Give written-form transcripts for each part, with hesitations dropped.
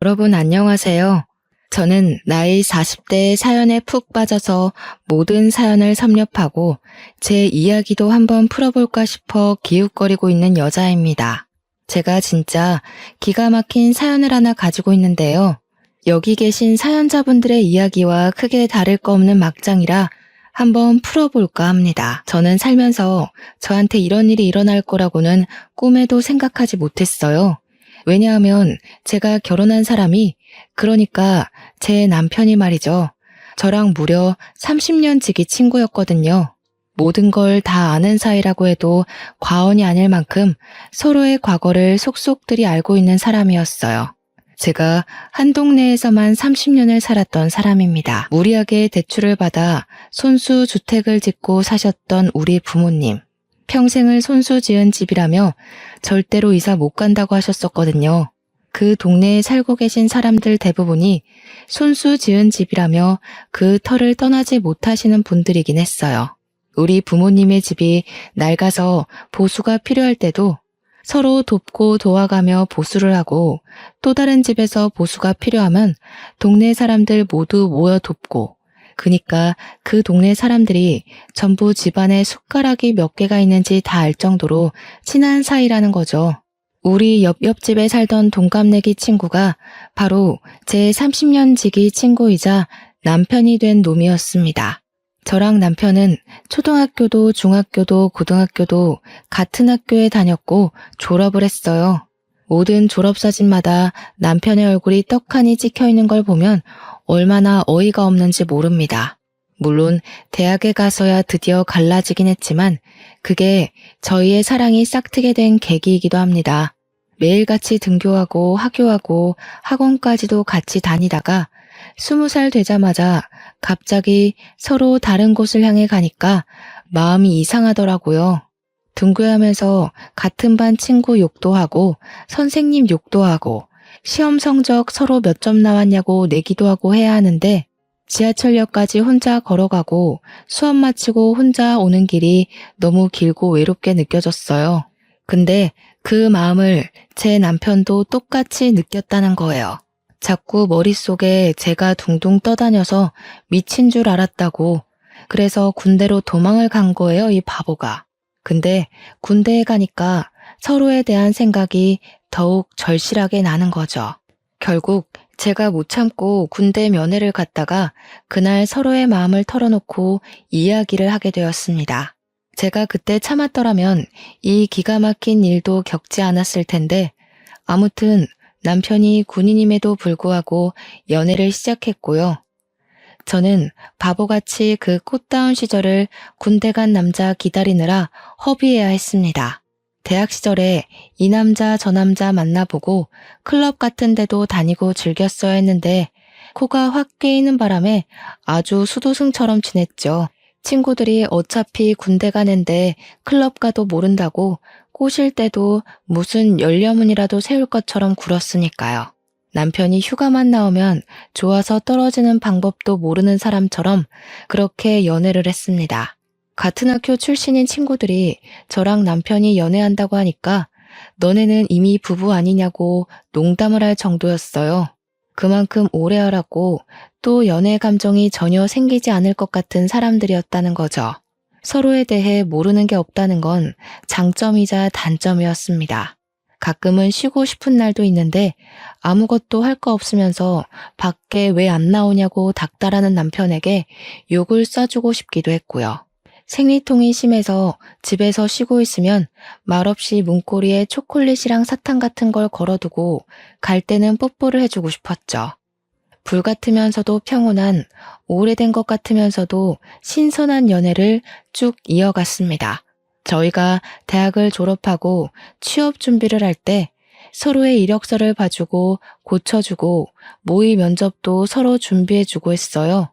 여러분 안녕하세요. 저는 나이 40대의 사연에 푹 빠져서 모든 사연을 섭렵하고 제 이야기도 한번 풀어볼까 싶어 기웃거리고 있는 여자입니다. 제가 진짜 기가 막힌 사연을 하나 가지고 있는데요. 여기 계신 사연자분들의 이야기와 크게 다를 거 없는 막장이라 한번 풀어볼까 합니다. 저는 살면서 저한테 이런 일이 일어날 거라고는 꿈에도 생각하지 못했어요. 왜냐하면 제가 결혼한 사람이, 그러니까 제 남편이 말이죠. 저랑 무려 30년 지기 친구였거든요. 모든 걸 다 아는 사이라고 해도 과언이 아닐 만큼 서로의 과거를 속속들이 알고 있는 사람이었어요. 제가 한 동네에서만 30년을 살았던 사람입니다. 무리하게 대출을 받아 손수 주택을 짓고 사셨던 우리 부모님. 평생을 손수 지은 집이라며 절대로 이사 못 간다고 하셨었거든요. 그 동네에 살고 계신 사람들 대부분이 손수 지은 집이라며 그 터를 떠나지 못하시는 분들이긴 했어요. 우리 부모님의 집이 낡아서 보수가 필요할 때도 서로 돕고 도와가며 보수를 하고, 또 다른 집에서 보수가 필요하면 동네 사람들 모두 모여 돕고, 그니까 그 동네 사람들이 전부 집안에 숟가락이 몇 개가 있는지 다 알 정도로 친한 사이라는 거죠. 우리 옆집에 살던 동갑내기 친구가 바로 제 30년 지기 친구이자 남편이 된 놈이었습니다. 저랑 남편은 초등학교도 중학교도 고등학교도 같은 학교에 다녔고 졸업을 했어요. 모든 졸업사진마다 남편의 얼굴이 떡하니 찍혀있는 걸 보면 얼마나 어이가 없는지 모릅니다. 물론 대학에 가서야 드디어 갈라지긴 했지만 그게 저희의 사랑이 싹트게 된 계기이기도 합니다. 매일같이 등교하고 하교하고 학원까지도 같이 다니다가 20살 되자마자 갑자기 서로 다른 곳을 향해 가니까 마음이 이상하더라고요. 등교하면서 같은 반 친구 욕도 하고 선생님 욕도 하고 시험 성적 서로 몇 점 나왔냐고 내기도 하고 해야 하는데 지하철역까지 혼자 걸어가고 수업 마치고 혼자 오는 길이 너무 길고 외롭게 느껴졌어요. 근데 그 마음을 제 남편도 똑같이 느꼈다는 거예요. 자꾸 머릿속에 제가 둥둥 떠다녀서 미친 줄 알았다고. 그래서 군대로 도망을 간 거예요, 이 바보가. 근데 군대에 가니까 서로에 대한 생각이 더욱 절실하게 나는 거죠. 결국 제가 못 참고 군대 면회를 갔다가 그날 서로의 마음을 털어놓고 이야기를 하게 되었습니다. 제가 그때 참았더라면 이 기가 막힌 일도 겪지 않았을 텐데, 아무튼 남편이 군인임에도 불구하고 연애를 시작했고요. 저는 바보같이 그 꽃다운 시절을 군대 간 남자 기다리느라 허비해야 했습니다. 대학 시절에 이 남자 저 남자 만나보고 클럽 같은 데도 다니고 즐겼어야 했는데 코가 확 깨이는 바람에 아주 수도승처럼 지냈죠. 친구들이 어차피 군대 가는데 클럽 가도 모른다고 꼬실 때도 무슨 열려문이라도 세울 것처럼 굴었으니까요. 남편이 휴가만 나오면 좋아서 떨어지는 방법도 모르는 사람처럼 그렇게 연애를 했습니다. 같은 학교 출신인 친구들이 저랑 남편이 연애한다고 하니까 너네는 이미 부부 아니냐고 농담을 할 정도였어요. 그만큼 오래 하라고, 또 연애 감정이 전혀 생기지 않을 것 같은 사람들이었다는 거죠. 서로에 대해 모르는 게 없다는 건 장점이자 단점이었습니다. 가끔은 쉬고 싶은 날도 있는데 아무것도 할 거 없으면서 밖에 왜 안 나오냐고 닥달하는 남편에게 욕을 쏴주고 싶기도 했고요. 생리통이 심해서 집에서 쉬고 있으면 말없이 문고리에 초콜릿이랑 사탕 같은 걸 걸어두고 갈 때는 뽀뽀를 해주고 싶었죠. 불같으면서도 평온한, 오래된 것 같으면서도 신선한 연애를 쭉 이어갔습니다. 저희가 대학을 졸업하고 취업 준비를 할 때 서로의 이력서를 봐주고 고쳐주고 모의 면접도 서로 준비해주고 했어요.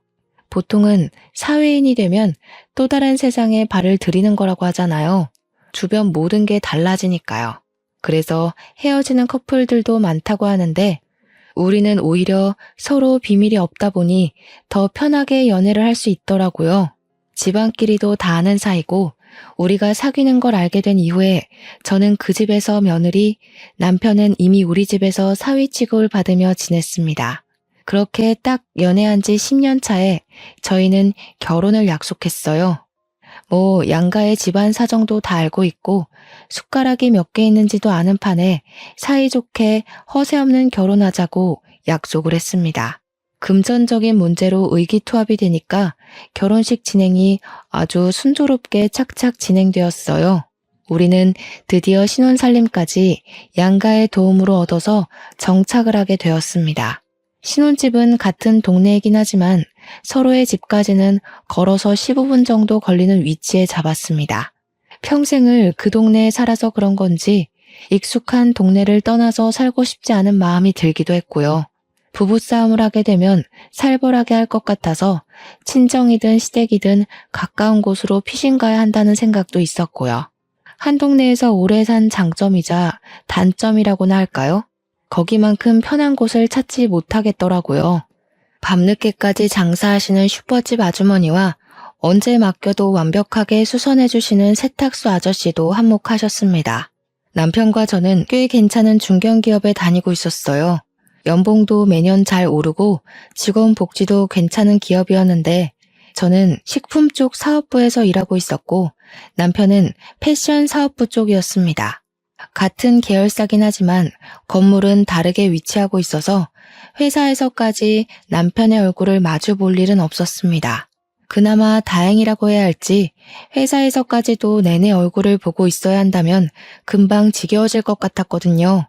보통은 사회인이 되면 또 다른 세상에 발을 들이는 거라고 하잖아요. 주변 모든 게 달라지니까요. 그래서 헤어지는 커플들도 많다고 하는데 우리는 오히려 서로 비밀이 없다 보니 더 편하게 연애를 할 수 있더라고요. 집안끼리도 다 아는 사이고 우리가 사귀는 걸 알게 된 이후에 저는 그 집에서 며느리, 남편은 이미 우리 집에서 사위 취급을 받으며 지냈습니다. 그렇게 딱 연애한 지 10년 차에 저희는 결혼을 약속했어요. 양가의 집안 사정도 다 알고 있고 숟가락이 몇 개 있는지도 아는 판에 사이좋게 허세 없는 결혼하자고 약속을 했습니다. 금전적인 문제로 의기투합이 되니까 결혼식 진행이 아주 순조롭게 착착 진행되었어요. 우리는 드디어 신혼살림까지 양가의 도움으로 얻어서 정착을 하게 되었습니다. 신혼집은 같은 동네이긴 하지만 서로의 집까지는 걸어서 15분 정도 걸리는 위치에 잡았습니다. 평생을 그 동네에 살아서 그런 건지 익숙한 동네를 떠나서 살고 싶지 않은 마음이 들기도 했고요. 부부싸움을 하게 되면 살벌하게 할 것 같아서 친정이든 시댁이든 가까운 곳으로 피신 가야 한다는 생각도 있었고요. 한 동네에서 오래 산 장점이자 단점이라고나 할까요? 거기만큼 편한 곳을 찾지 못하겠더라고요. 밤늦게까지 장사하시는 슈퍼집 아주머니와 언제 맡겨도 완벽하게 수선해주시는 세탁소 아저씨도 한몫하셨습니다. 남편과 저는 꽤 괜찮은 중견기업에 다니고 있었어요. 연봉도 매년 잘 오르고 직원 복지도 괜찮은 기업이었는데 저는 식품 쪽 사업부에서 일하고 있었고 남편은 패션 사업부 쪽이었습니다. 같은 계열사긴 하지만 건물은 다르게 위치하고 있어서 회사에서까지 남편의 얼굴을 마주 볼 일은 없었습니다. 그나마 다행이라고 해야 할지 회사에서까지도 내내 얼굴을 보고 있어야 한다면 금방 지겨워질 것 같았거든요.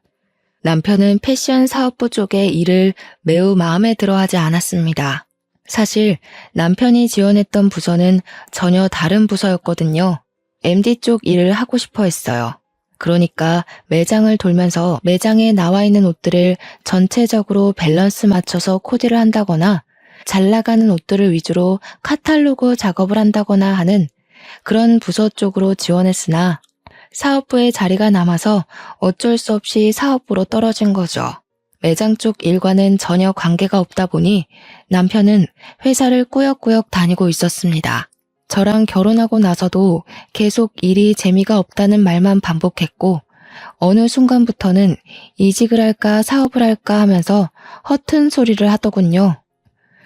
남편은 패션 사업부 쪽의 일을 매우 마음에 들어 하지 않았습니다. 사실 남편이 지원했던 부서는 전혀 다른 부서였거든요. MD 쪽 일을 하고 싶어 했어요. 그러니까 매장을 돌면서 매장에 나와 있는 옷들을 전체적으로 밸런스 맞춰서 코디를 한다거나 잘 나가는 옷들을 위주로 카탈로그 작업을 한다거나 하는 그런 부서 쪽으로 지원했으나 사업부에 자리가 남아서 어쩔 수 없이 사업부로 떨어진 거죠. 매장 쪽 일과는 전혀 관계가 없다 보니 남편은 회사를 꾸역꾸역 다니고 있었습니다. 저랑 결혼하고 나서도 계속 일이 재미가 없다는 말만 반복했고 어느 순간부터는 이직을 할까 사업을 할까 하면서 허튼 소리를 하더군요.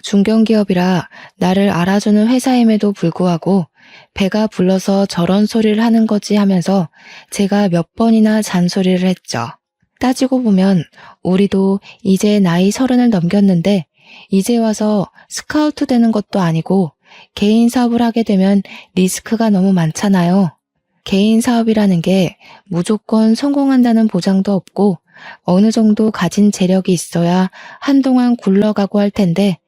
중견기업이라 나를 알아주는 회사임에도 불구하고 배가 불러서 저런 소리를 하는 거지 하면서 제가 몇 번이나 잔소리를 했죠. 따지고 보면 우리도 이제 나이 30을 넘겼는데 이제 와서 스카우트 되는 것도 아니고 개인 사업을 하게 되면 리스크가 너무 많잖아요. 개인 사업이라는 게 무조건 성공한다는 보장도 없고 어느 정도 가진 재력이 있어야 한동안 굴러가고 할 텐데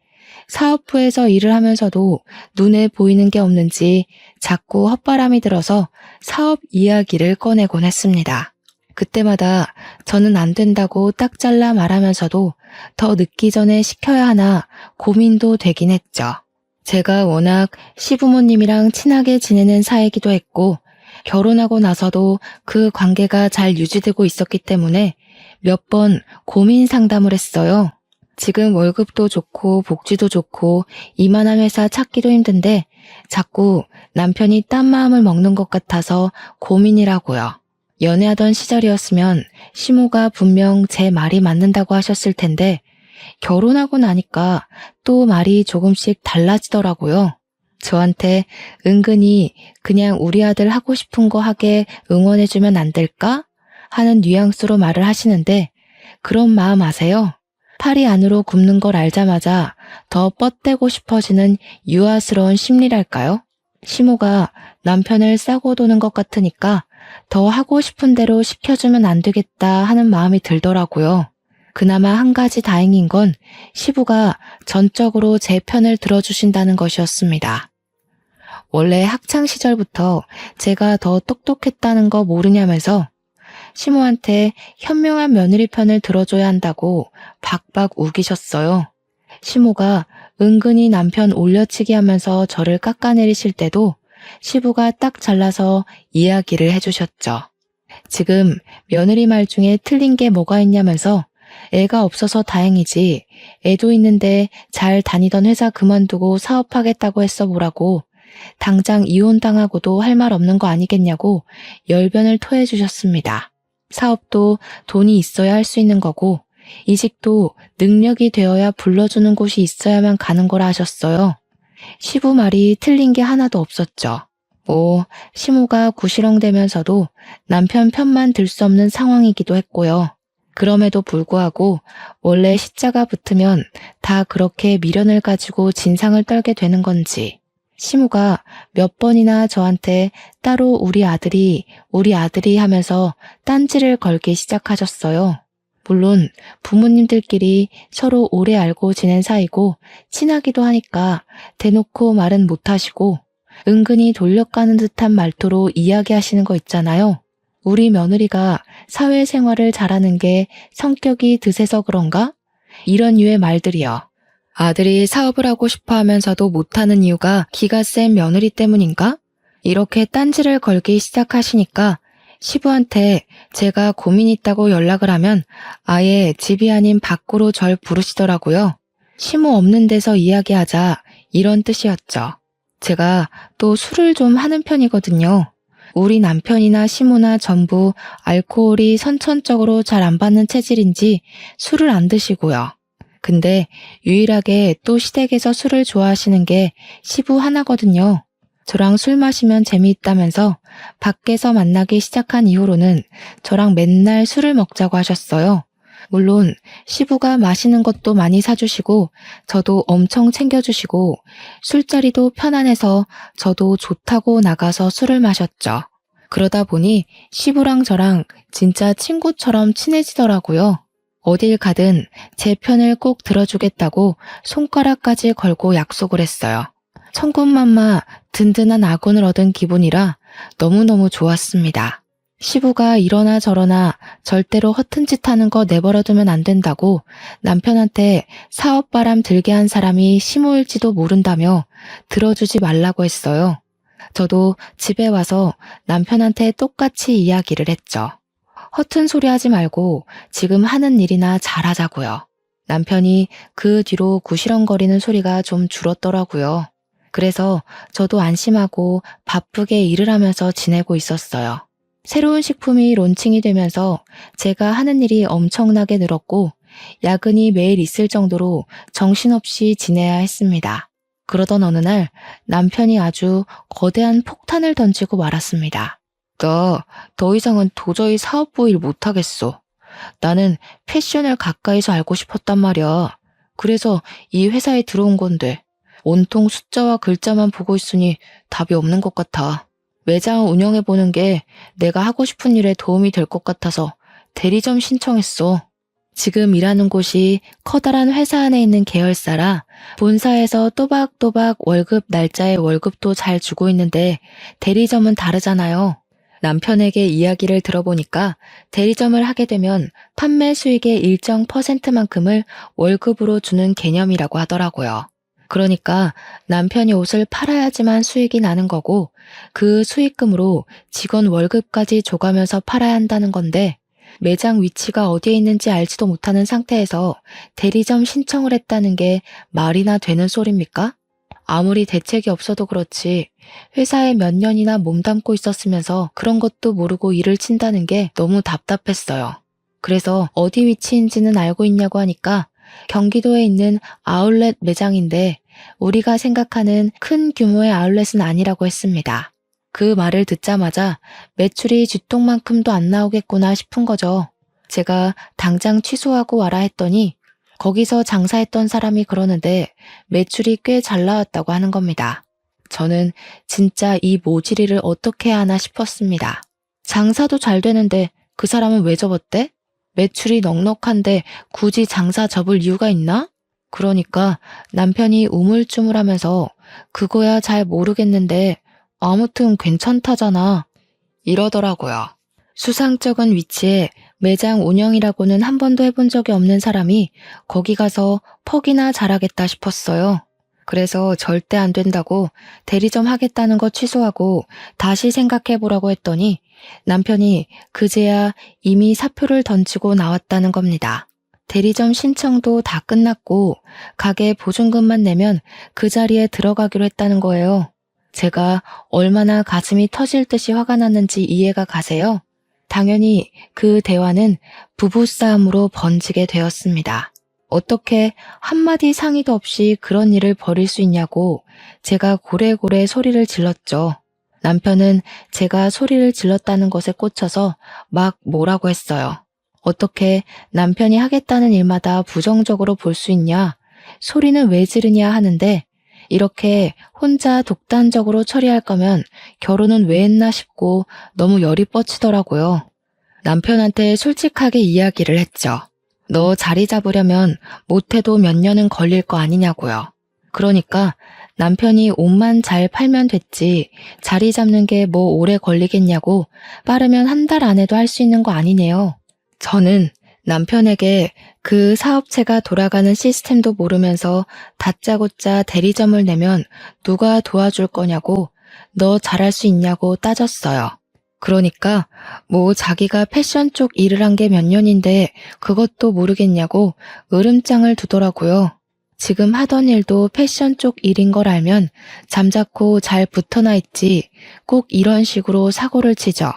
사업부에서 일을 하면서도 눈에 보이는 게 없는지 자꾸 헛바람이 들어서 사업 이야기를 꺼내곤 했습니다. 그때마다 저는 안 된다고 딱 잘라 말하면서도 더 늦기 전에 시켜야 하나 고민도 되긴 했죠. 제가 워낙 시부모님이랑 친하게 지내는 사이기도 했고 결혼하고 나서도 그 관계가 잘 유지되고 있었기 때문에 몇 번 고민 상담을 했어요. 지금 월급도 좋고 복지도 좋고 이만한 회사 찾기도 힘든데 자꾸 남편이 딴 마음을 먹는 것 같아서 고민이라고요. 연애하던 시절이었으면 시모가 분명 제 말이 맞는다고 하셨을 텐데 결혼하고 나니까 또 말이 조금씩 달라지더라고요. 저한테 은근히 그냥 우리 아들 하고 싶은 거 하게 응원해주면 안 될까? 하는 뉘앙스로 말을 하시는데 그런 마음 아세요? 팔이 안으로 굽는 걸 알자마자 더 뻗대고 싶어지는 유아스러운 심리랄까요? 시모가 남편을 싸고 도는 것 같으니까 더 하고 싶은 대로 시켜주면 안 되겠다 하는 마음이 들더라고요. 그나마 한 가지 다행인 건 시부가 전적으로 제 편을 들어주신다는 것이었습니다. 원래 학창 시절부터 제가 더 똑똑했다는 거 모르냐면서 시모한테 현명한 며느리 편을 들어줘야 한다고 박박 우기셨어요. 시모가 은근히 남편 올려치기 하면서 저를 깎아내리실 때도 시부가 딱 잘라서 이야기를 해주셨죠. 지금 며느리 말 중에 틀린 게 뭐가 있냐면서 애가 없어서 다행이지 애도 있는데 잘 다니던 회사 그만두고 사업하겠다고 했어 보라고 당장 이혼당하고도 할 말 없는 거 아니겠냐고 열변을 토해 주셨습니다. 사업도 돈이 있어야 할 수 있는 거고 이직도 능력이 되어야 불러주는 곳이 있어야만 가는 거라 하셨어요. 시부 말이 틀린 게 하나도 없었죠. 시모가 구시렁대면서도 남편 편만 들 수 없는 상황이기도 했고요. 그럼에도 불구하고 원래 시자가 붙으면 다 그렇게 미련을 가지고 진상을 떨게 되는 건지 시모가 몇 번이나 저한테 따로 우리 아들이 하면서 딴지를 걸기 시작하셨어요. 물론 부모님들끼리 서로 오래 알고 지낸 사이고 친하기도 하니까 대놓고 말은 못하시고 은근히 돌려가는 듯한 말투로 이야기하시는 거 있잖아요. 우리 며느리가 사회생활을 잘하는 게 성격이 드세서 그런가? 이런 류의 말들이요. 아들이 사업을 하고 싶어 하면서도 못하는 이유가 기가 센 며느리 때문인가? 이렇게 딴지를 걸기 시작하시니까 시부한테 제가 고민 있다고 연락을 하면 아예 집이 아닌 밖으로 절 부르시더라고요. 시모 없는 데서 이야기하자 이런 뜻이었죠. 제가 또 술을 좀 하는 편이거든요. 우리 남편이나 시모나 전부 알코올이 선천적으로 잘 안 받는 체질인지 술을 안 드시고요. 근데 유일하게 또 시댁에서 술을 좋아하시는 게 시부 하나거든요. 저랑 술 마시면 재미있다면서 밖에서 만나기 시작한 이후로는 저랑 맨날 술을 먹자고 하셨어요. 물론 시부가 마시는 것도 많이 사주시고 저도 엄청 챙겨주시고 술자리도 편안해서 저도 좋다고 나가서 술을 마셨죠. 그러다 보니 시부랑 저랑 진짜 친구처럼 친해지더라고요. 어딜 가든 제 편을 꼭 들어주겠다고 손가락까지 걸고 약속을 했어요. 천군만마 든든한 아군을 얻은 기분이라 너무너무 좋았습니다. 시부가 이러나 저러나 절대로 허튼 짓 하는 거 내버려두면 안 된다고 남편한테 사업바람 들게 한 사람이 시모일지도 모른다며 들어주지 말라고 했어요. 저도 집에 와서 남편한테 똑같이 이야기를 했죠. 허튼 소리 하지 말고 지금 하는 일이나 잘하자고요. 남편이 그 뒤로 구시렁거리는 소리가 좀 줄었더라고요. 그래서 저도 안심하고 바쁘게 일을 하면서 지내고 있었어요. 새로운 식품이 론칭이 되면서 제가 하는 일이 엄청나게 늘었고 야근이 매일 있을 정도로 정신없이 지내야 했습니다. 그러던 어느 날 남편이 아주 거대한 폭탄을 던지고 말았습니다. 나 더 이상은 도저히 사업부 일 못하겠어. 나는 패션을 가까이서 알고 싶었단 말이야. 그래서 이 회사에 들어온 건데 온통 숫자와 글자만 보고 있으니 답이 없는 것 같아. 매장 운영해보는 게 내가 하고 싶은 일에 도움이 될 것 같아서 대리점 신청했어. 지금 일하는 곳이 커다란 회사 안에 있는 계열사라 본사에서 또박또박 월급 날짜에 월급도 잘 주고 있는데 대리점은 다르잖아요. 남편에게 이야기를 들어보니까 대리점을 하게 되면 판매 수익의 일정 %만큼을 월급으로 주는 개념이라고 하더라고요. 그러니까 남편이 옷을 팔아야지만 수익이 나는 거고 그 수익금으로 직원 월급까지 줘가면서 팔아야 한다는 건데 매장 위치가 어디에 있는지 알지도 못하는 상태에서 대리점 신청을 했다는 게 말이나 되는 소리입니까? 아무리 대책이 없어도 그렇지 회사에 몇 년이나 몸담고 있었으면서 그런 것도 모르고 일을 친다는 게 너무 답답했어요. 그래서 어디 위치인지는 알고 있냐고 하니까 경기도에 있는 아울렛 매장인데 우리가 생각하는 큰 규모의 아울렛은 아니라고 했습니다. 그 말을 듣자마자 매출이 쥐똥만큼도 안 나오겠구나 싶은 거죠. 제가 당장 취소하고 와라 했더니 거기서 장사했던 사람이 그러는데 매출이 꽤 잘 나왔다고 하는 겁니다. 저는 진짜 이 모질이를 어떻게 해야 하나 싶었습니다. 장사도 잘 되는데 그 사람은 왜 접었대? 매출이 넉넉한데 굳이 장사 접을 이유가 있나? 그러니까 남편이 우물쭈물하면서 그거야 잘 모르겠는데 아무튼 괜찮다잖아 이러더라고요. 수상쩍은 위치에 매장 운영이라고는 한 번도 해본 적이 없는 사람이 거기 가서 퍽이나 잘하겠다 싶었어요. 그래서 절대 안 된다고 대리점 하겠다는 거 취소하고 다시 생각해보라고 했더니 남편이 그제야 이미 사표를 던지고 나왔다는 겁니다. 대리점 신청도 다 끝났고 가게 보증금만 내면 그 자리에 들어가기로 했다는 거예요. 제가 얼마나 가슴이 터질 듯이 화가 났는지 이해가 가세요? 당연히 그 대화는 부부싸움으로 번지게 되었습니다. 어떻게 한마디 상의도 없이 그런 일을 벌일 수 있냐고 제가 고래고래 소리를 질렀죠. 남편은 제가 소리를 질렀다는 것에 꽂혀서 막 뭐라고 했어요. 어떻게 남편이 하겠다는 일마다 부정적으로 볼 수 있냐? 소리는 왜 지르냐 하는데 이렇게 혼자 독단적으로 처리할 거면 결혼은 왜 했나 싶고 너무 열이 뻗치더라고요. 남편한테 솔직하게 이야기를 했죠. 너 자리 잡으려면 못해도 몇 년은 걸릴 거 아니냐고요. 그러니까 남편이 옷만 잘 팔면 됐지 자리 잡는 게 뭐 오래 걸리겠냐고 빠르면 한 달 안에도 할 수 있는 거 아니네요. 저는 남편에게 그 사업체가 돌아가는 시스템도 모르면서 다짜고짜 대리점을 내면 누가 도와줄 거냐고 너 잘할 수 있냐고 따졌어요. 그러니까 뭐 자기가 패션 쪽 일을 한 게 몇 년인데 그것도 모르겠냐고 으름장을 두더라고요. 지금 하던 일도 패션 쪽 일인 걸 알면 잠자코 잘 붙어나 있지 꼭 이런 식으로 사고를 치죠.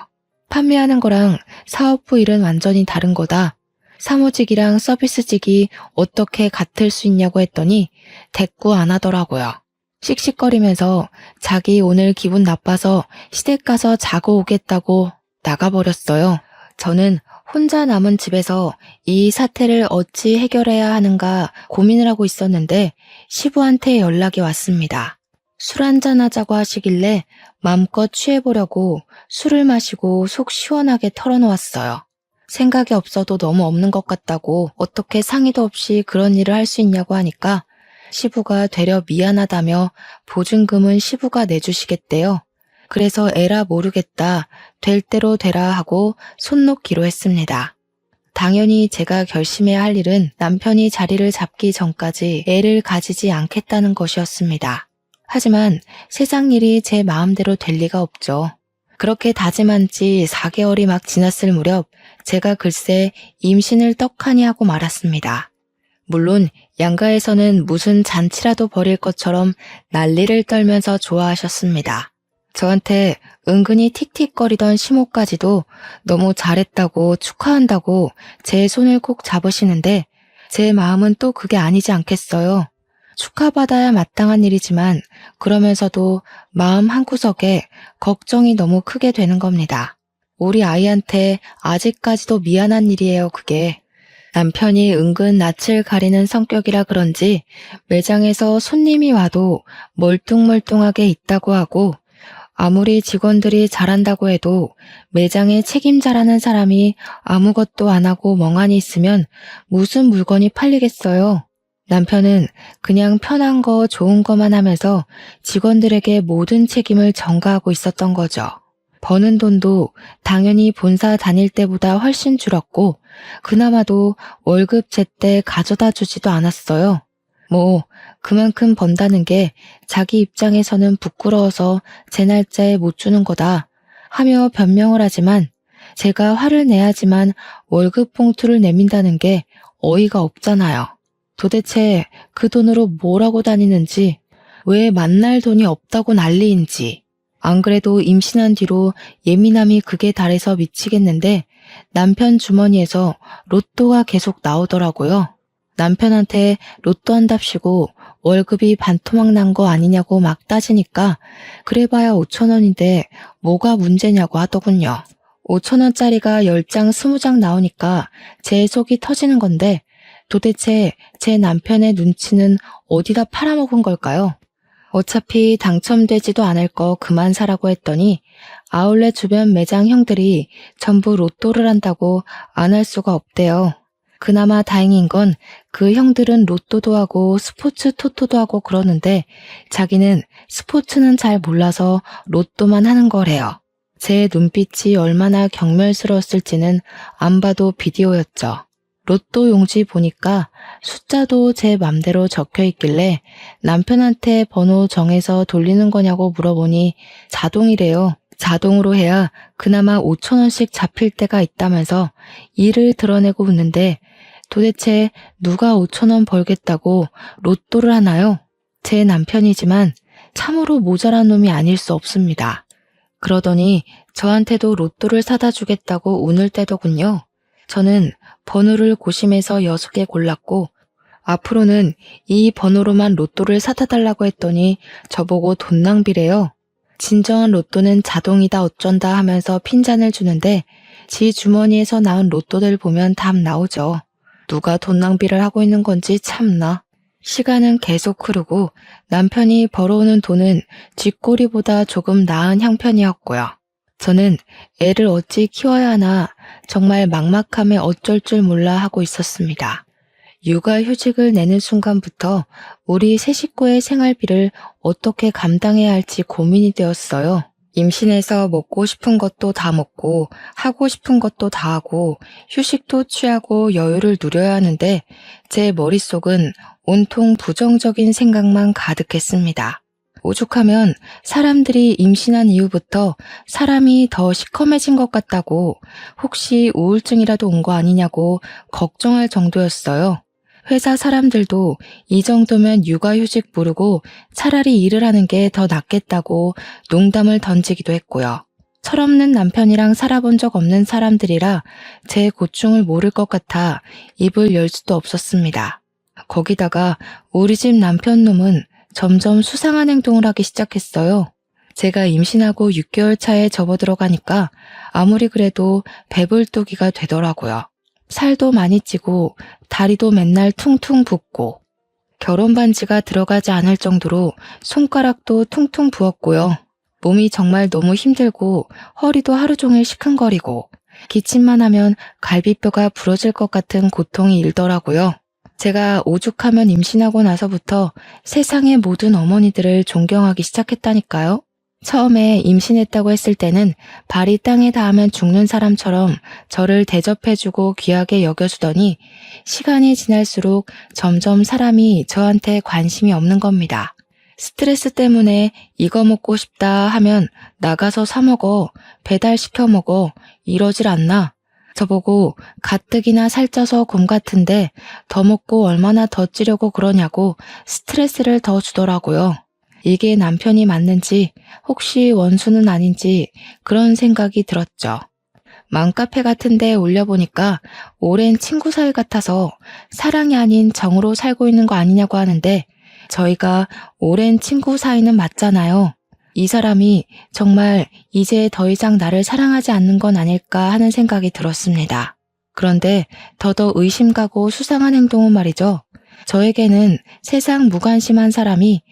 판매하는 거랑 사업부 일은 완전히 다른 거다. 사무직이랑 서비스직이 어떻게 같을 수 있냐고 했더니 대꾸 안 하더라고요. 씩씩거리면서 자기 오늘 기분 나빠서 시댁 가서 자고 오겠다고 나가버렸어요. 저는 혼자 남은 집에서 이 사태를 어찌 해결해야 하는가 고민을 하고 있었는데 시부한테 연락이 왔습니다. 술 한잔 하자고 하시길래 마음껏 취해보려고 술을 마시고 속 시원하게 털어놓았어요. 생각이 없어도 너무 없는 것 같다고 어떻게 상의도 없이 그런 일을 할 수 있냐고 하니까 시부가 되려 미안하다며 보증금은 시부가 내주시겠대요. 그래서 에라 모르겠다, 될 대로 되라 하고 손 놓기로 했습니다. 당연히 제가 결심해야 할 일은 남편이 자리를 잡기 전까지 애를 가지지 않겠다는 것이었습니다. 하지만 세상 일이 제 마음대로 될 리가 없죠. 그렇게 다짐한 지 4개월이 막 지났을 무렵 제가 글쎄 임신을 떡하니 하고 말았습니다. 물론 양가에서는 무슨 잔치라도 벌일 것처럼 난리를 떨면서 좋아하셨습니다. 저한테 은근히 틱틱거리던 시모까지도 너무 잘했다고 축하한다고 제 손을 꼭 잡으시는데 제 마음은 또 그게 아니지 않겠어요. 축하받아야 마땅한 일이지만 그러면서도 마음 한구석에 걱정이 너무 크게 되는 겁니다. 우리 아이한테 아직까지도 미안한 일이에요, 그게. 남편이 은근 낯을 가리는 성격이라 그런지 매장에서 손님이 와도 멀뚱멀뚱하게 있다고 하고 아무리 직원들이 잘한다고 해도 매장의 책임자라는 사람이 아무것도 안 하고 멍하니 있으면 무슨 물건이 팔리겠어요. 남편은 그냥 편한 거 좋은 거만 하면서 직원들에게 모든 책임을 전가하고 있었던 거죠. 버는 돈도 당연히 본사 다닐 때보다 훨씬 줄었고 그나마도 월급 제때 가져다 주지도 않았어요. 뭐 그만큼 번다는 게 자기 입장에서는 부끄러워서 제 날짜에 못 주는 거다 하며 변명을 하지만 제가 화를 내야지만 월급 봉투를 내민다는 게 어이가 없잖아요. 도대체 그 돈으로 뭘 하고 다니는지, 왜 만날 돈이 없다고 난리인지. 안 그래도 임신한 뒤로 예민함이 극에 달해서 미치겠는데 남편 주머니에서 로또가 계속 나오더라고요. 남편한테 로또 한답시고 월급이 반토막 난 거 아니냐고 막 따지니까 그래봐야 5,000원인데 뭐가 문제냐고 하더군요. 5,000원짜리가 10장 20장 나오니까 제 속이 터지는 건데 도대체 제 남편의 눈치는 어디다 팔아먹은 걸까요? 어차피 당첨되지도 않을 거 그만 사라고 했더니 아울렛 주변 매장 형들이 전부 로또를 한다고 안 할 수가 없대요. 그나마 다행인 건 그 형들은 로또도 하고 스포츠 토토도 하고 그러는데 자기는 스포츠는 잘 몰라서 로또만 하는 거래요. 제 눈빛이 얼마나 경멸스러웠을지는 안 봐도 비디오였죠. 로또 용지 보니까 숫자도 제 맘대로 적혀 있길래 남편한테 번호 정해서 돌리는 거냐고 물어보니 자동이래요. 자동으로 해야 그나마 5,000원씩 잡힐 때가 있다면서 이를 드러내고 웃는데 도대체 누가 5,000원 벌겠다고 로또를 하나요? 제 남편이지만 참으로 모자란 놈이 아닐 수 없습니다. 그러더니 저한테도 로또를 사다 주겠다고 운을 떼더군요. 저는 번호를 고심해서 6개 골랐고 앞으로는 이 번호로만 로또를 사다 달라고 했더니 저보고 돈 낭비래요. 진정한 로또는 자동이다 어쩐다 하면서 핀잔을 주는데 지 주머니에서 나온 로또들 보면 답 나오죠. 누가 돈 낭비를 하고 있는 건지 참나. 시간은 계속 흐르고 남편이 벌어오는 돈은 쥐꼬리보다 조금 나은 형편이었고요. 저는 애를 어찌 키워야 하나 정말 막막함에 어쩔 줄 몰라 하고 있었습니다. 육아휴직을 내는 순간부터 우리 세 식구의 생활비를 어떻게 감당해야 할지 고민이 되었어요. 임신해서 먹고 싶은 것도 다 먹고 하고 싶은 것도 다 하고 휴식도 취하고 여유를 누려야 하는데 제 머릿속은 온통 부정적인 생각만 가득했습니다. 오죽하면 사람들이 임신한 이후부터 사람이 더 시커매진 것 같다고 혹시 우울증이라도 온 거 아니냐고 걱정할 정도였어요. 회사 사람들도 이 정도면 육아휴직 부르고 차라리 일을 하는 게 더 낫겠다고 농담을 던지기도 했고요. 철없는 남편이랑 살아본 적 없는 사람들이라 제 고충을 모를 것 같아 입을 열 수도 없었습니다. 거기다가 우리 집 남편 놈은 점점 수상한 행동을 하기 시작했어요. 제가 임신하고 6개월 차에 접어들어가니까 아무리 그래도 배불뚝이가 되더라고요. 살도 많이 찌고 다리도 맨날 퉁퉁 붓고 결혼 반지가 들어가지 않을 정도로 손가락도 퉁퉁 부었고요. 몸이 정말 너무 힘들고 허리도 하루 종일 시큰거리고 기침만 하면 갈비뼈가 부러질 것 같은 고통이 일더라고요. 제가 오죽하면 임신하고 나서부터 세상의 모든 어머니들을 존경하기 시작했다니까요. 처음에 임신했다고 했을 때는 발이 땅에 닿으면 죽는 사람처럼 저를 대접해주고 귀하게 여겨주더니 시간이 지날수록 점점 사람이 저한테 관심이 없는 겁니다. 스트레스 때문에 이거 먹고 싶다 하면 나가서 사 먹어, 배달시켜 먹어, 이러질 않나. 저보고 가뜩이나 살쪄서 곰 같은데 더 먹고 얼마나 더 찌려고 그러냐고 스트레스를 더 주더라고요. 이게 남편이 맞는지 혹시 원수는 아닌지 그런 생각이 들었죠. 맘카페 같은 데 올려보니까 오랜 친구 사이 같아서 사랑이 아닌 정으로 살고 있는 거 아니냐고 하는데 저희가 오랜 친구 사이는 맞잖아요. 이 사람이 정말 이제 더 이상 나를 사랑하지 않는 건 아닐까 하는 생각이 들었습니다. 그런데 더더 의심 가고 수상한 행동은 말이죠. 저에게는 세상 무관심한 사람이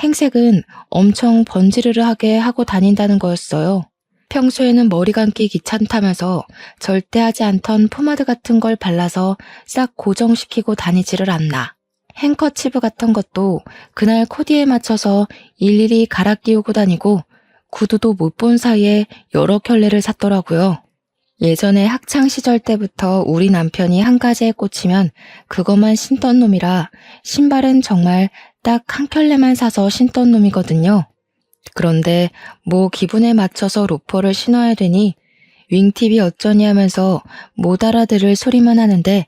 행색은 엄청 번지르르하게 하고 다닌다는 거였어요. 평소에는 머리 감기 귀찮다면서 절대 하지 않던 포마드 같은 걸 발라서 싹 고정시키고 다니지를 않나. 행커치브 같은 것도 그날 코디에 맞춰서 일일이 갈아 끼우고 다니고 구두도 못 본 사이에 여러 켤레를 샀더라고요. 예전에 학창시절 때부터 우리 남편이 한 가지에 꽂히면 그것만 신던 놈이라 신발은 정말 딱 한 켤레만 사서 신던 놈이거든요. 그런데 뭐 기분에 맞춰서 로퍼를 신어야 되니 윙팁이 어쩌니 하면서 못 알아들을 소리만 하는데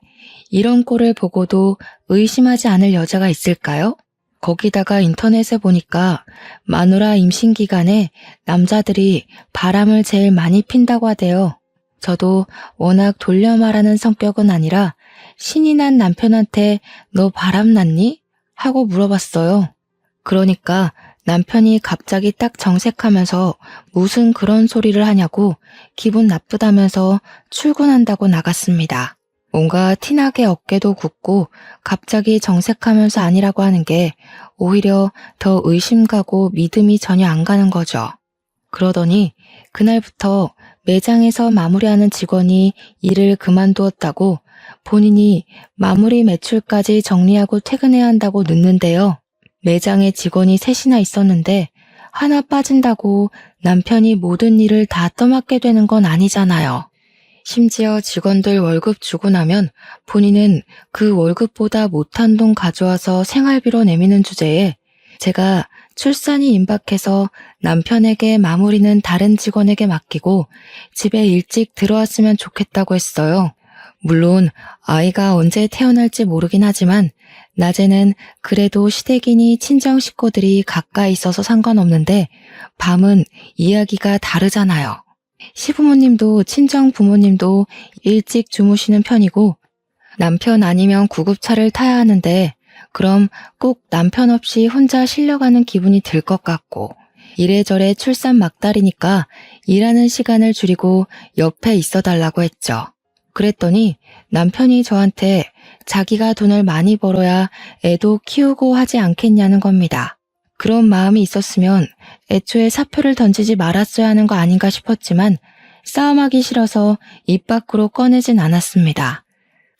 이런 꼴을 보고도 의심하지 않을 여자가 있을까요? 거기다가 인터넷에 보니까 마누라 임신 기간에 남자들이 바람을 제일 많이 핀다고 하대요. 저도 워낙 돌려 말하는 성격은 아니라 신이 난 남편한테 너 바람 났니? 하고 물어봤어요. 그러니까 남편이 갑자기 딱 정색하면서 무슨 그런 소리를 하냐고 기분 나쁘다면서 출근한다고 나갔습니다. 뭔가 티나게 어깨도 굽고 갑자기 정색하면서 아니라고 하는 게 오히려 더 의심 가고 믿음이 전혀 안 가는 거죠. 그러더니 그날부터 매장에서 마무리하는 직원이 일을 그만두었다고 본인이 마무리 매출까지 정리하고 퇴근해야 한다고 늦는데요. 매장에 직원이 셋이나 있었는데 하나 빠진다고 남편이 모든 일을 다 떠맡게 되는 건 아니잖아요. 심지어 직원들 월급 주고 나면 본인은 그 월급보다 못한 돈 가져와서 생활비로 내미는 주제에 제가 출산이 임박해서 남편에게 마무리는 다른 직원에게 맡기고 집에 일찍 들어왔으면 좋겠다고 했어요. 물론 아이가 언제 태어날지 모르긴 하지만 낮에는 그래도 시댁이니 친정 식구들이 가까이 있어서 상관없는데 밤은 이야기가 다르잖아요. 시부모님도 친정 부모님도 일찍 주무시는 편이고 남편 아니면 구급차를 타야 하는데 그럼 꼭 남편 없이 혼자 실려가는 기분이 들 것 같고 이래저래 출산 막달이니까 일하는 시간을 줄이고 옆에 있어 달라고 했죠. 그랬더니 남편이 저한테 자기가 돈을 많이 벌어야 애도 키우고 하지 않겠냐는 겁니다. 그런 마음이 있었으면 애초에 사표를 던지지 말았어야 하는 거 아닌가 싶었지만 싸움하기 싫어서 입 밖으로 꺼내진 않았습니다.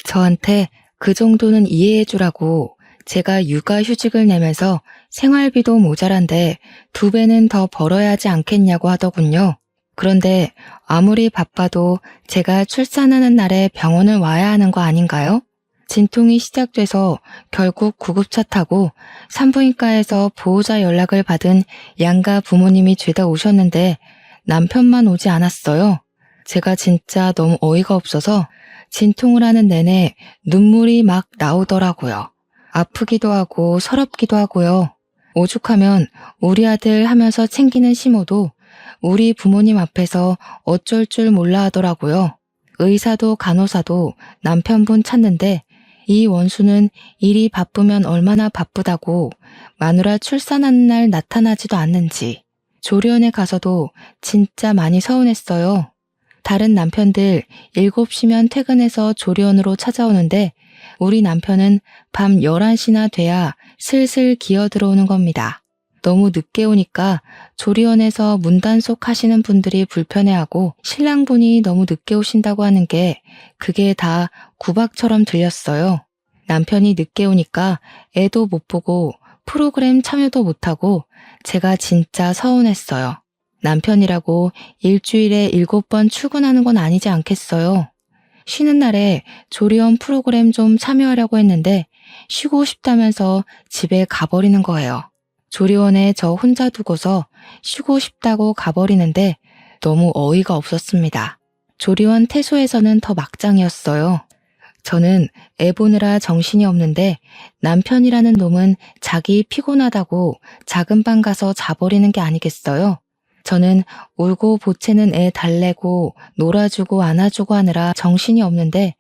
저한테 그 정도는 이해해주라고 제가 육아휴직을 내면서 생활비도 모자란데 2배는 더 벌어야 하지 않겠냐고 하더군요. 그런데 아무리 바빠도 제가 출산하는 날에 병원을 와야 하는 거 아닌가요? 진통이 시작돼서 결국 구급차 타고 산부인과에서 보호자 연락을 받은 양가 부모님이 죄다 오셨는데 남편만 오지 않았어요. 제가 진짜 너무 어이가 없어서 진통을 하는 내내 눈물이 막 나오더라고요. 아프기도 하고 서럽기도 하고요. 오죽하면 우리 아들 하면서 챙기는 시모도 우리 부모님 앞에서 어쩔 줄 몰라 하더라고요. 의사도 간호사도 남편분 찾는데 이 원수는 일이 바쁘면 얼마나 바쁘다고 마누라 출산하는 날 나타나지도 않는지 조리원에 가서도 진짜 많이 서운했어요. 다른 남편들 7시면 퇴근해서 조리원으로 찾아오는데 우리 남편은 밤 11시나 돼야 슬슬 기어 들어오는 겁니다. 너무 늦게 오니까 조리원에서 문단속 하시는 분들이 불편해하고 신랑분이 너무 늦게 오신다고 하는 게 그게 다 구박처럼 들렸어요. 남편이 늦게 오니까 애도 못 보고 프로그램 참여도 못하고 제가 진짜 서운했어요. 남편이라고 일주일에 7번 출근하는 건 아니지 않겠어요. 쉬는 날에 조리원 프로그램 좀 참여하려고 했는데 쉬고 싶다면서 집에 가버리는 거예요. 조리원에 저 혼자 두고서 쉬고 싶다고 가버리는데 너무 어이가 없었습니다. 조리원 퇴소에서는 더 막장이었어요. 저는 애 보느라 정신이 없는데 남편이라는 놈은 자기 피곤하다고 작은 방 가서 자버리는 게 아니겠어요? 저는 울고 보채는 애 달래고 놀아주고 안아주고 하느라 정신이 없는데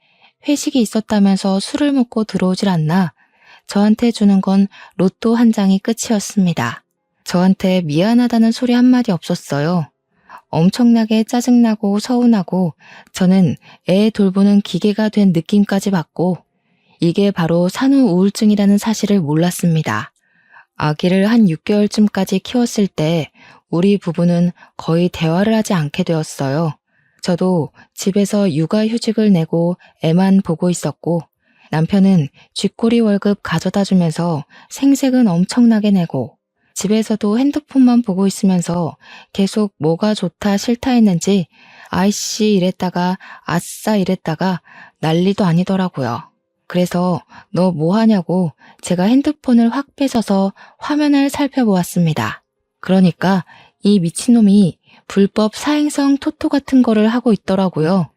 회식이 있었다면서 술을 먹고 들어오질 않나 저한테 주는 건 로또 한 장이 끝이었습니다. 저한테 미안하다는 소리 한마디 없었어요. 엄청나게 짜증나고 서운하고 저는 애 돌보는 기계가 된 느낌까지 받고 이게 바로 산후 우울증이라는 사실을 몰랐습니다. 아기를 한 6개월쯤까지 키웠을 때 우리 부부는 거의 대화를 하지 않게 되었어요. 저도 집에서 육아휴직을 내고 애만 보고 있었고 남편은 쥐꼬리 월급 가져다 주면서 생색은 엄청나게 내고 집에서도 핸드폰만 보고 있으면서 계속 뭐가 좋다 싫다 했는지 아이씨 이랬다가 아싸 이랬다가 난리도 아니더라고요. 그래서 너 뭐 하냐고 제가 핸드폰을 확 뺏어서 화면을 살펴보았습니다. 그러니까 이 미친놈이 불법 사행성 토토 같은 거를 하고 있더라고요.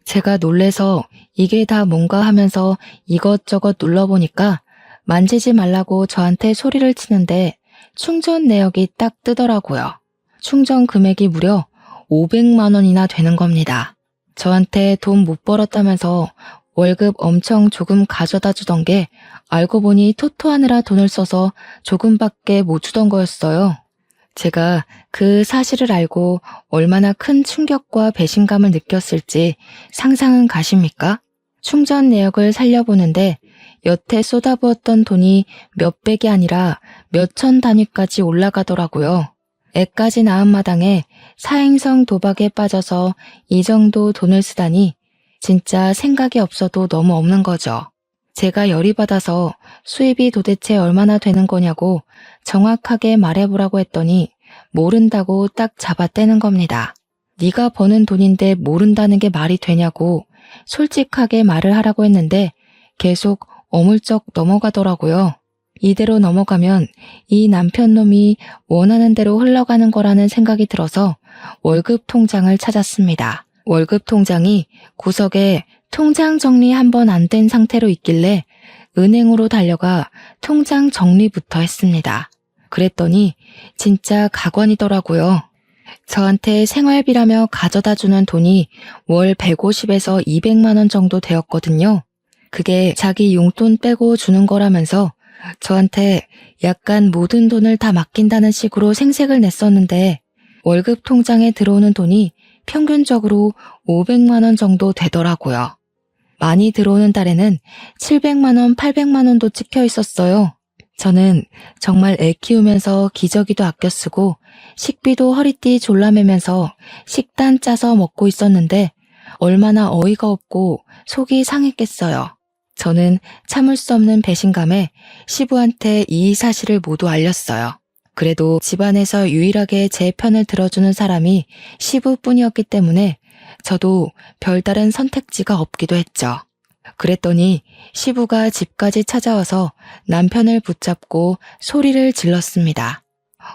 제가 놀래서 이게 다 뭔가 하면서 이것저것 눌러보니까 만지지 말라고 저한테 소리를 치는데 충전 내역이 딱 뜨더라고요. 충전 금액이 무려 500만 원이나 되는 겁니다. 저한테 돈 못 벌었다면서 월급 엄청 조금 가져다 주던 게 알고 보니 토토하느라 돈을 써서 조금밖에 못 주던 거였어요. 제가 그 사실을 알고 얼마나 큰 충격과 배신감을 느꼈을지 상상은 가십니까? 충전 내역을 살려보는데 여태 쏟아부었던 돈이 몇백이 아니라 몇천 단위까지 올라가더라고요. 애까지 낳은 마당에 사행성 도박에 빠져서 이 정도 돈을 쓰다니 진짜 생각이 없어도 너무 없는 거죠. 제가 열이 받아서 수입이 도대체 얼마나 되는 거냐고 정확하게 말해보라고 했더니 모른다고 딱 잡아떼는 겁니다. 네가 버는 돈인데 모른다는 게 말이 되냐고 솔직하게 말을 하라고 했는데 계속 어물쩍 넘어가더라고요. 이대로 넘어가면 이 남편놈이 원하는 대로 흘러가는 거라는 생각이 들어서 월급 통장을 찾았습니다. 월급 통장이 구석에 통장 정리 한 번 안 된 상태로 있길래 은행으로 달려가 통장 정리부터 했습니다. 그랬더니 진짜 가관이더라고요. 저한테 생활비라며 가져다 주는 돈이 월 150에서 200만 원 정도 되었거든요. 그게 자기 용돈 빼고 주는 거라면서 저한테 약간 모든 돈을 다 맡긴다는 식으로 생색을 냈었는데 월급 통장에 들어오는 돈이 평균적으로 500만 원 정도 되더라고요. 많이 들어오는 달에는 700만 원, 800만 원도 찍혀 있었어요. 저는 정말 애 키우면서 기저귀도 아껴 쓰고 식비도 허리띠 졸라매면서 식단 짜서 먹고 있었는데 얼마나 어이가 없고 속이 상했겠어요. 저는 참을 수 없는 배신감에 시부한테 이 사실을 모두 알렸어요. 그래도 집안에서 유일하게 제 편을 들어주는 사람이 시부뿐이었기 때문에 저도 별다른 선택지가 없기도 했죠. 그랬더니 시부가 집까지 찾아와서 남편을 붙잡고 소리를 질렀습니다.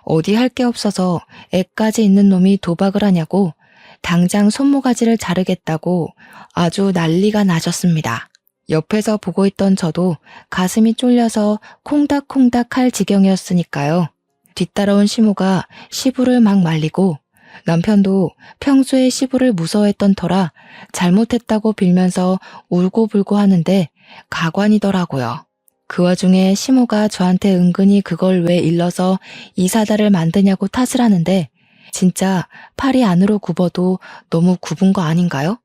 어디 할 게 없어서 애까지 있는 놈이 도박을 하냐고 당장 손모가지를 자르겠다고 아주 난리가 나셨습니다. 옆에서 보고 있던 저도 가슴이 쫄려서 콩닥콩닥 할 지경이었으니까요. 뒤따라온 시모가 시부를 막 말리고 남편도 평소에 시부를 무서워했던 터라 잘못했다고 빌면서 울고불고 하는데 가관이더라고요. 그 와중에 시모가 저한테 은근히 그걸 왜 일러서 이사다를 만드냐고 탓을 하는데 진짜 팔이 안으로 굽어도 너무 굽은 거 아닌가요?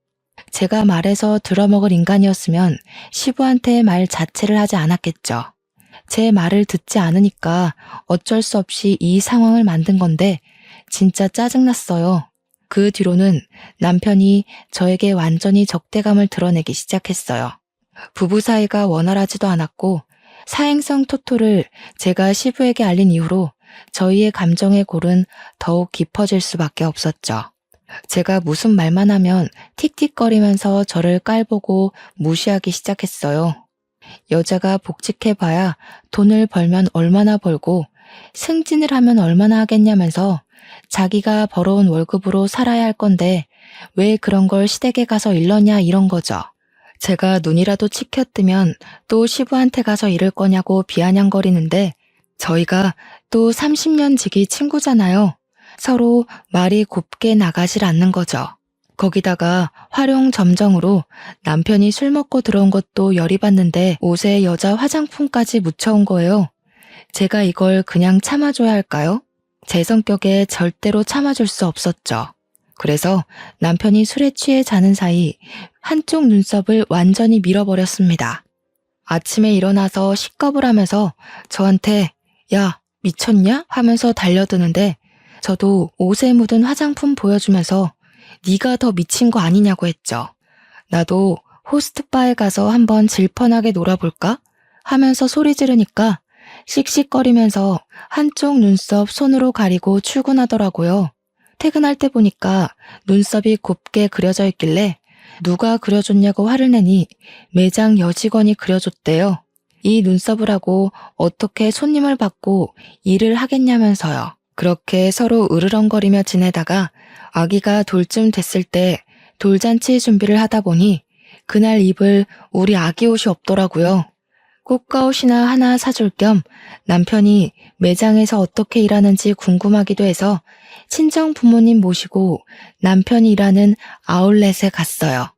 제가 말해서 들어먹을 인간이었으면 시부한테 말 자체를 하지 않았겠죠. 제 말을 듣지 않으니까 어쩔 수 없이 이 상황을 만든 건데 진짜 짜증났어요. 그 뒤로는 남편이 저에게 완전히 적대감을 드러내기 시작했어요. 부부 사이가 원활하지도 않았고 사행성 토토를 제가 시부에게 알린 이후로 저희의 감정의 골은 더욱 깊어질 수밖에 없었죠. 제가 무슨 말만 하면 틱틱거리면서 저를 깔보고 무시하기 시작했어요. 여자가 복직해봐야 돈을 벌면 얼마나 벌고 승진을 하면 얼마나 하겠냐면서 자기가 벌어온 월급으로 살아야 할 건데 왜 그런 걸 시댁에 가서 일러냐 이런 거죠. 제가 눈이라도 치켜뜨면 또 시부한테 가서 이럴 거냐고 비아냥거리는데 저희가 또 30년 지기 친구잖아요. 서로 말이 곱게 나가질 않는 거죠. 거기다가 활용점정으로 남편이 술 먹고 들어온 것도 열이 받는데 옷에 여자 화장품까지 묻혀온 거예요. 제가 이걸 그냥 참아줘야 할까요? 제 성격에 절대로 참아줄 수 없었죠. 그래서 남편이 술에 취해 자는 사이 한쪽 눈썹을 완전히 밀어버렸습니다. 아침에 일어나서 식겁을 하면서 저한테 야 미쳤냐? 하면서 달려드는데 저도 옷에 묻은 화장품 보여주면서 네가 더 미친 거 아니냐고 했죠. 나도 호스트바에 가서 한번 질펀하게 놀아볼까? 하면서 소리 지르니까 씩씩거리면서 한쪽 눈썹 손으로 가리고 출근하더라고요. 퇴근할 때 보니까 눈썹이 곱게 그려져 있길래 누가 그려줬냐고 화를 내니 매장 여직원이 그려줬대요. 이 눈썹을 하고 어떻게 손님을 받고 일을 하겠냐면서요. 그렇게 서로 으르렁거리며 지내다가 아기가 돌쯤 됐을 때 돌잔치 준비를 하다 보니 그날 입을 우리 아기 옷이 없더라고요. 꽃가옷이나 하나 사줄 겸 남편이 매장에서 어떻게 일하는지 궁금하기도 해서 친정 부모님 모시고 남편이 일하는 아울렛에 갔어요.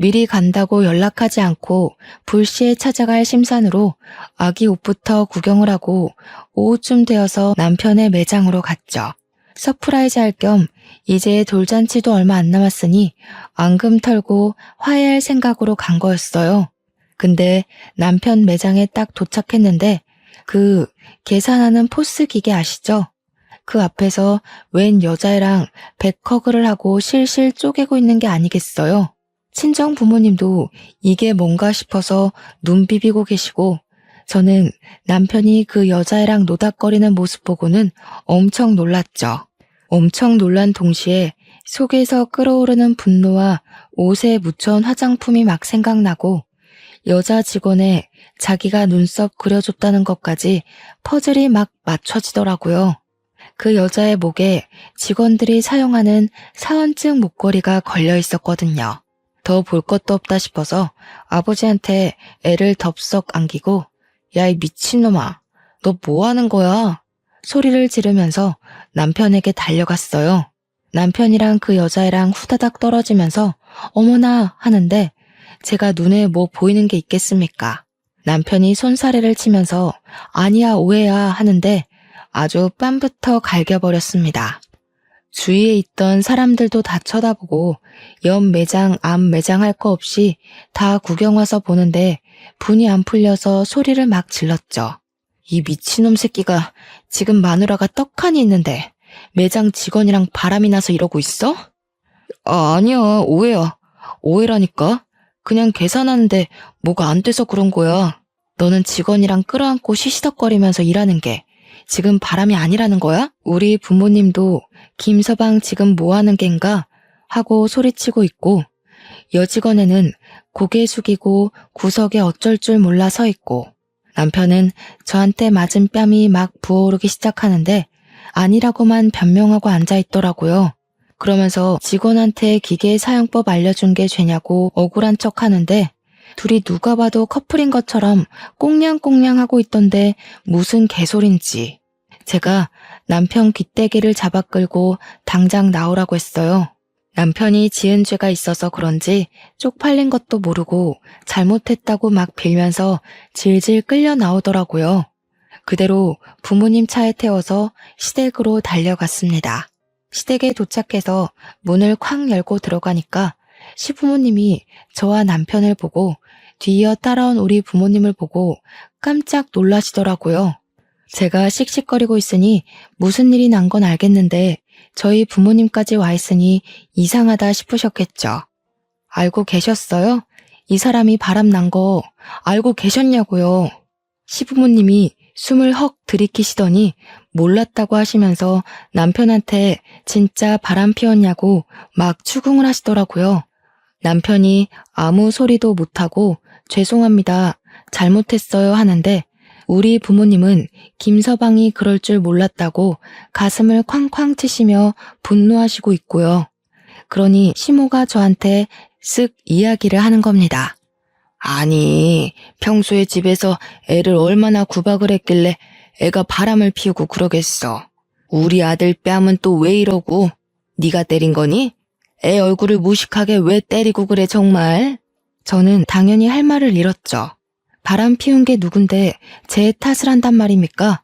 미리 간다고 연락하지 않고 불시에 찾아갈 심산으로 아기 옷부터 구경을 하고 오후쯤 되어서 남편의 매장으로 갔죠. 서프라이즈 할 겸 이제 돌잔치도 얼마 안 남았으니 앙금 털고 화해할 생각으로 간 거였어요. 근데 남편 매장에 딱 도착했는데 그 계산하는 포스 기계 아시죠? 그 앞에서 웬 여자애랑 백허그를 하고 실실 쪼개고 있는 게 아니겠어요? 친정 부모님도 이게 뭔가 싶어서 눈 비비고 계시고 저는 남편이 그 여자애랑 노닥거리는 모습 보고는 엄청 놀랐죠. 엄청 놀란 동시에 속에서 끓어오르는 분노와 옷에 묻혀온 화장품이 막 생각나고 여자 직원에 자기가 눈썹 그려줬다는 것까지 퍼즐이 막 맞춰지더라고요. 그 여자의 목에 직원들이 사용하는 사원증 목걸이가 걸려 있었거든요. 더 볼 것도 없다 싶어서 아버지한테 애를 덥석 안기고 야, 이 미친놈아, 너 뭐 하는 거야? 소리를 지르면서 남편에게 달려갔어요. 남편이랑 그 여자애랑 후다닥 떨어지면서 어머나 하는데 제가 눈에 뭐 보이는 게 있겠습니까? 남편이 손사래를 치면서 아니야 오해야 하는데 아주 뺨부터 갈겨버렸습니다. 주위에 있던 사람들도 다 쳐다보고 옆 매장, 앞 매장 할 거 없이 다 구경 와서 보는데 분이 안 풀려서 소리를 막 질렀죠. 이 미친놈 새끼가 지금 마누라가 떡하니 있는데 매장 직원이랑 바람이 나서 이러고 있어? 아니야, 오해야. 오해라니까. 그냥 계산하는데 뭐가 안 돼서 그런 거야. 너는 직원이랑 끌어안고 시시덕거리면서 일하는 게 지금 바람이 아니라는 거야? 우리 부모님도 김서방 지금 뭐 하는 겐가? 하고 소리치고 있고 여직원에는 고개 숙이고 구석에 어쩔 줄 몰라 서 있고 남편은 저한테 맞은 뺨이 막 부어오르기 시작하는데 아니라고만 변명하고 앉아있더라고요. 그러면서 직원한테 기계 사용법 알려준 게 죄냐고 억울한 척 하는데 둘이 누가 봐도 커플인 것처럼 꽁냥꽁냥 하고 있던데 무슨 개소린지. 제가 남편 귀때기를 잡아 끌고 당장 나오라고 했어요. 남편이 지은 죄가 있어서 그런지 쪽팔린 것도 모르고 잘못했다고 막 빌면서 질질 끌려 나오더라고요. 그대로 부모님 차에 태워서 시댁으로 달려갔습니다. 시댁에 도착해서 문을 콱 열고 들어가니까 시부모님이 저와 남편을 보고 뒤이어 따라온 우리 부모님을 보고 깜짝 놀라시더라고요. 제가 씩씩거리고 있으니 무슨 일이 난 건 알겠는데 저희 부모님까지 와 있으니 이상하다 싶으셨겠죠. 알고 계셨어요? 이 사람이 바람 난 거 알고 계셨냐고요. 시부모님이 숨을 헉 들이키시더니 몰랐다고 하시면서 남편한테 진짜 바람 피웠냐고 막 추궁을 하시더라고요. 남편이 아무 소리도 못하고 죄송합니다, 잘못했어요 하는데 우리 부모님은 김서방이 그럴 줄 몰랐다고 가슴을 쾅쾅 치시며 분노하시고 있고요. 그러니 시모가 저한테 쓱 이야기를 하는 겁니다. 아니, 평소에 집에서 애를 얼마나 구박을 했길래 애가 바람을 피우고 그러겠어. 우리 아들 뺨은 또 왜 이러고? 네가 때린 거니? 애 얼굴을 무식하게 왜 때리고 그래 정말? 저는 당연히 할 말을 잃었죠. 바람 피운 게 누군데 제 탓을 한단 말입니까?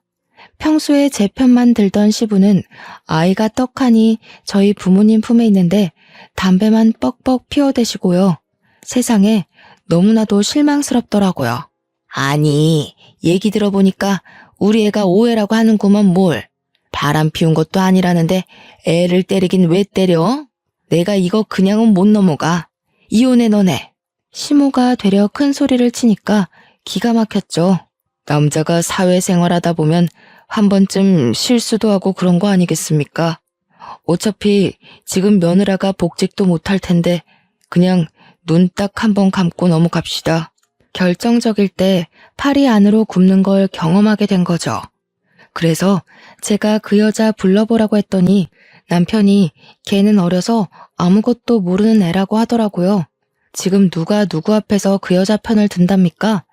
평소에 제 편만 들던 시부는 아이가 떡하니 저희 부모님 품에 있는데 담배만 뻑뻑 피워대시고요. 세상에 너무나도 실망스럽더라고요. 아니, 얘기 들어보니까 우리 애가 오해라고 하는구먼 뭘. 바람 피운 것도 아니라는데 애를 때리긴 왜 때려? 내가 이거 그냥은 못 넘어가. 이혼해 너네. 시모가 되려 큰 소리를 치니까 기가 막혔죠. 남자가 사회생활하다 보면 한 번쯤 실수도 하고 그런 거 아니겠습니까? 어차피 지금 며느라가 복직도 못할 텐데 그냥 눈 딱 한 번 감고 넘어갑시다. 결정적일 때 팔이 안으로 굽는 걸 경험하게 된 거죠. 그래서 제가 그 여자 불러보라고 했더니 남편이 걔는 어려서 아무것도 모르는 애라고 하더라고요. 지금 누가 누구 앞에서 그 여자 편을 든답니까?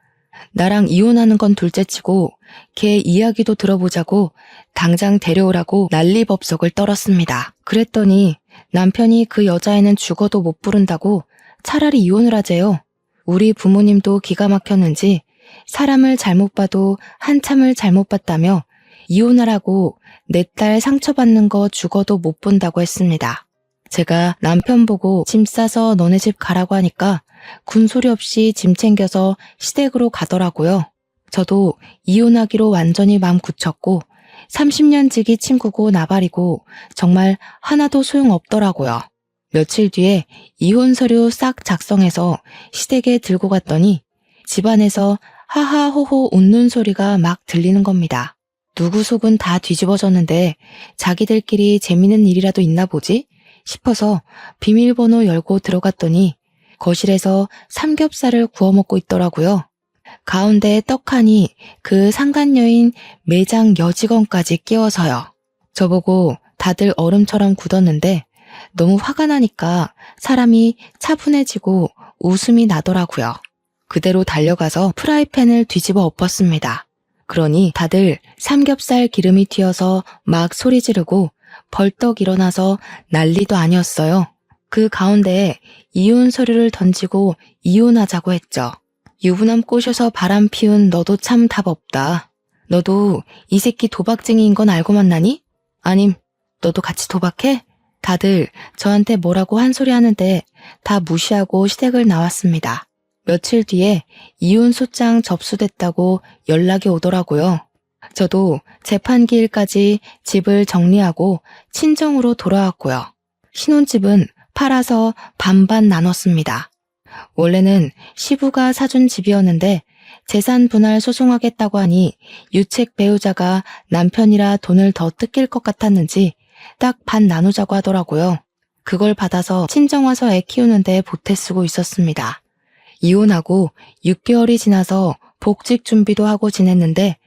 나랑 이혼하는 건 둘째치고 걔 이야기도 들어보자고 당장 데려오라고 난리법석을 떨었습니다. 그랬더니 남편이 그 여자애는 죽어도 못 부른다고 차라리 이혼을 하재요. 우리 부모님도 기가 막혔는지 사람을 잘못 봐도 한참을 잘못 봤다며 이혼하라고 내 딸 상처받는 거 죽어도 못 본다고 했습니다. 제가 남편 보고 짐 싸서 너네 집 가라고 하니까 군소리 없이 짐 챙겨서 시댁으로 가더라고요. 저도 이혼하기로 완전히 마음 굳혔고 30년 지기 친구고 나발이고 정말 하나도 소용없더라고요. 며칠 뒤에 이혼 서류 싹 작성해서 시댁에 들고 갔더니 집안에서 하하호호 웃는 소리가 막 들리는 겁니다. 누구 속은 다 뒤집어졌는데 자기들끼리 재밌는 일이라도 있나 보지 싶어서 비밀번호 열고 들어갔더니 거실에서 삼겹살을 구워 먹고 있더라고요. 가운데에 떡하니 그 상간녀인 매장 여직원까지 끼워서요. 저보고 다들 얼음처럼 굳었는데 너무 화가 나니까 사람이 차분해지고 웃음이 나더라고요. 그대로 달려가서 프라이팬을 뒤집어 엎었습니다. 그러니 다들 삼겹살 기름이 튀어서 막 소리 지르고 벌떡 일어나서 난리도 아니었어요. 그 가운데에 이혼 서류를 던지고 이혼하자고 했죠. 유부남 꼬셔서 바람 피운 너도 참 답 없다. 너도 이 새끼 도박쟁이인 건 알고 만나니? 아님 너도 같이 도박해? 다들 저한테 뭐라고 한 소리 하는데 다 무시하고 시댁을 나왔습니다. 며칠 뒤에 이혼 소장 접수됐다고 연락이 오더라고요. 저도 재판기일까지 집을 정리하고 친정으로 돌아왔고요. 신혼집은 팔아서 반반 나눴습니다. 원래는 시부가 사준 집이었는데 재산 분할 소송하겠다고 하니 유책 배우자가 남편이라 돈을 더 뜯길 것 같았는지 딱 반 나누자고 하더라고요. 그걸 받아서 친정 와서 애 키우는데 보태 쓰고 있었습니다. 이혼하고 6개월이 지나서 복직 준비도 하고 지냈는데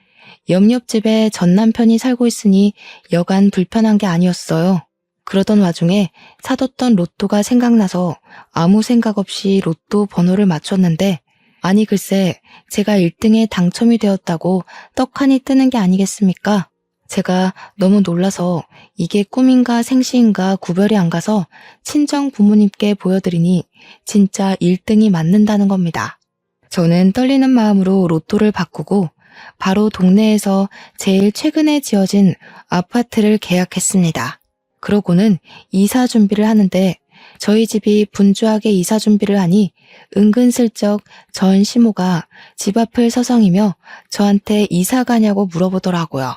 옆집에 전 남편이 살고 있으니 여간 불편한 게 아니었어요. 그러던 와중에 사뒀던 로또가 생각나서 아무 생각 없이 로또 번호를 맞췄는데 아니 글쎄 제가 1등에 당첨이 되었다고 떡하니 뜨는 게 아니겠습니까? 제가 너무 놀라서 이게 꿈인가 생시인가 구별이 안 가서 친정 부모님께 보여드리니 진짜 1등이 맞는다는 겁니다. 저는 떨리는 마음으로 로또를 바꾸고 바로 동네에서 제일 최근에 지어진 아파트를 계약했습니다. 그러고는 이사 준비를 하는데 저희 집이 분주하게 이사 준비를 하니 은근슬쩍 전 시모가 집 앞을 서성이며 저한테 이사 가냐고 물어보더라고요.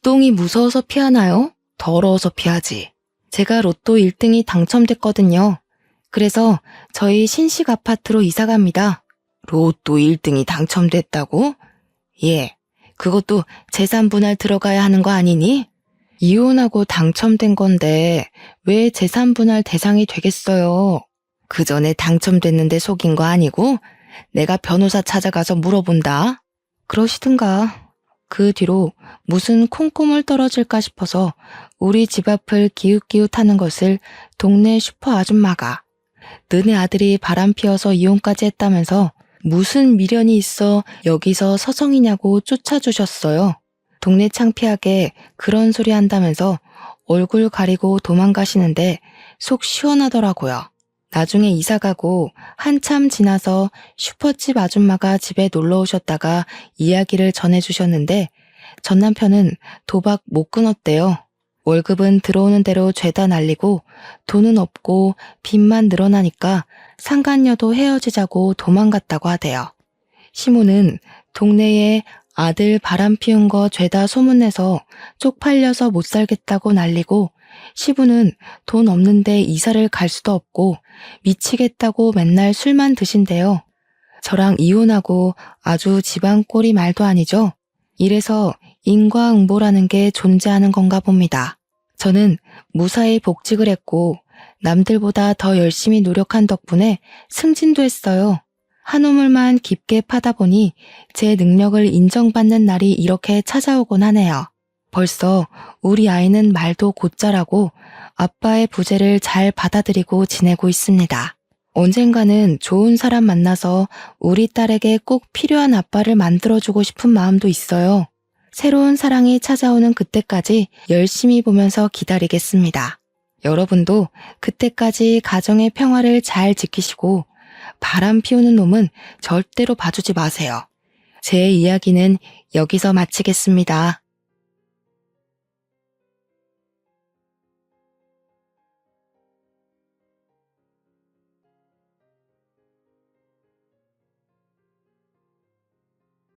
똥이 무서워서 피하나요? 더러워서 피하지. 제가 로또 1등이 당첨됐거든요. 그래서 저희 신식 아파트로 이사 갑니다. 로또 1등이 당첨됐다고? 예, 그것도 재산 분할 들어가야 하는 거 아니니? 이혼하고 당첨된 건데 왜 재산 분할 대상이 되겠어요? 그 전에 당첨됐는데 속인 거 아니고 내가 변호사 찾아가서 물어본다. 그러시든가. 그 뒤로 무슨 콩고물 떨어질까 싶어서 우리 집 앞을 기웃기웃하는 것을 동네 슈퍼 아줌마가 너네 아들이 바람 피워서 이혼까지 했다면서 무슨 미련이 있어 여기서 서성이냐고 쫓아주셨어요. 동네 창피하게 그런 소리 한다면서 얼굴 가리고 도망가시는데 속 시원하더라고요. 나중에 이사가고 한참 지나서 슈퍼집 아줌마가 집에 놀러 오셨다가 이야기를 전해주셨는데 전 남편은 도박 못 끊었대요. 월급은 들어오는 대로 죄다 날리고 돈은 없고 빚만 늘어나니까 상간녀도 헤어지자고 도망갔다고 하대요. 시모는 동네에 아들 바람 피운 거 죄다 소문내서 쪽팔려서 못 살겠다고 난리고 시부는 돈 없는데 이사를 갈 수도 없고 미치겠다고 맨날 술만 드신대요. 저랑 이혼하고 아주 집안 꼴이 말도 아니죠. 이래서 인과응보라는 게 존재하는 건가 봅니다. 저는 무사히 복직을 했고 남들보다 더 열심히 노력한 덕분에 승진도 했어요. 한 우물만 깊게 파다 보니 제 능력을 인정받는 날이 이렇게 찾아오곤 하네요. 벌써 우리 아이는 말도 곧잘하고 아빠의 부재를 잘 받아들이고 지내고 있습니다. 언젠가는 좋은 사람 만나서 우리 딸에게 꼭 필요한 아빠를 만들어주고 싶은 마음도 있어요. 새로운 사랑이 찾아오는 그때까지 열심히 보면서 기다리겠습니다. 여러분도 그때까지 가정의 평화를 잘 지키시고 바람 피우는 놈은 절대로 봐주지 마세요. 제 이야기는 여기서 마치겠습니다.